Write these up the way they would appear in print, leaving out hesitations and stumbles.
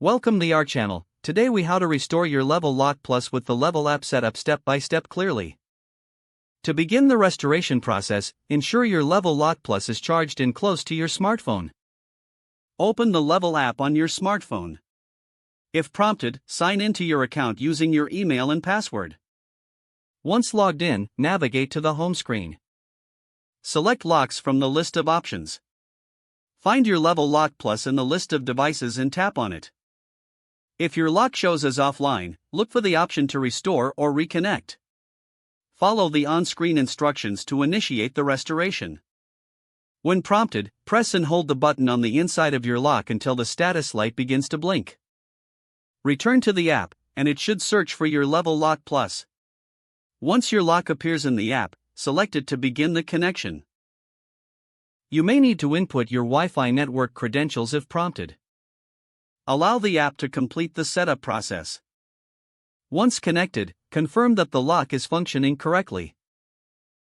Welcome to our channel. Today we how to restore your Level Lock Plus with the Level app setup step by step clearly. To begin the restoration process, ensure your Level Lock Plus is charged and close to your smartphone. Open the Level app on your smartphone. If prompted, sign into your account using your email and password. Once logged in, navigate to the home screen. Select Locks from the list of options. Find your Level Lock Plus in the list of devices and tap on it. If your lock shows as offline, look for the option to restore or reconnect. Follow the on-screen instructions to initiate the restoration. When prompted, press and hold the button on the inside of your lock until the status light begins to blink. Return to the app, and it should search for your Level Lock Plus. Once your lock appears in the app, select it to begin the connection. You may need to input your Wi-Fi network credentials if prompted. Allow the app to complete the setup process. Once connected, confirm that the lock is functioning correctly.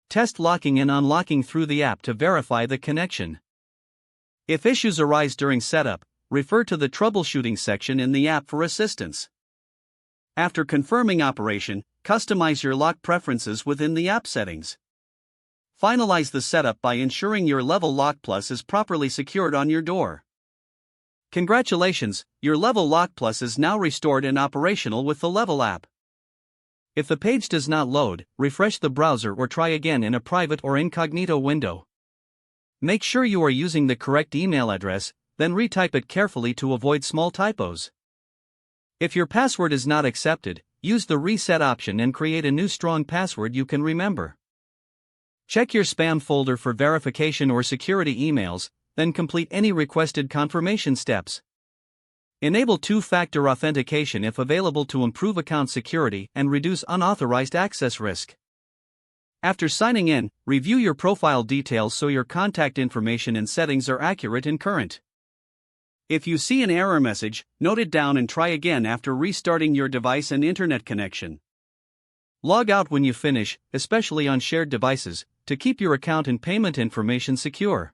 Test locking and unlocking through the app to verify the connection. If issues arise during setup, refer to the troubleshooting section in the app for assistance. After confirming operation, customize your lock preferences within the app settings. Finalize the setup by ensuring your Level Lock Plus is properly secured on your door. Congratulations, your Level Lock Plus is now restored and operational with the Level app. If the page does not load, refresh the browser or try again in a private or incognito window. Make sure you are using the correct email address, then retype it carefully to avoid small typos. If your password is not accepted, use the reset option and create a new strong password you can remember. Check your spam folder for verification or security emails, then complete any requested confirmation steps. Enable two-factor authentication if available to improve account security and reduce unauthorized access risk. After signing in, review your profile details so your contact information and settings are accurate and current. If you see an error message, note it down and try again after restarting your device and internet connection. Log out when you finish, especially on shared devices, to keep your account and payment information secure.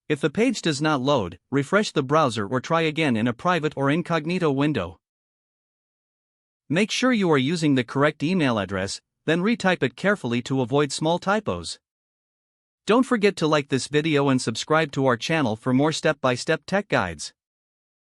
If the page does not load, refresh the browser or try again in a private or incognito window. Make sure you are using the correct email address, then retype it carefully to avoid small typos. Don't forget to like this video and subscribe to our channel for more step-by-step tech guides.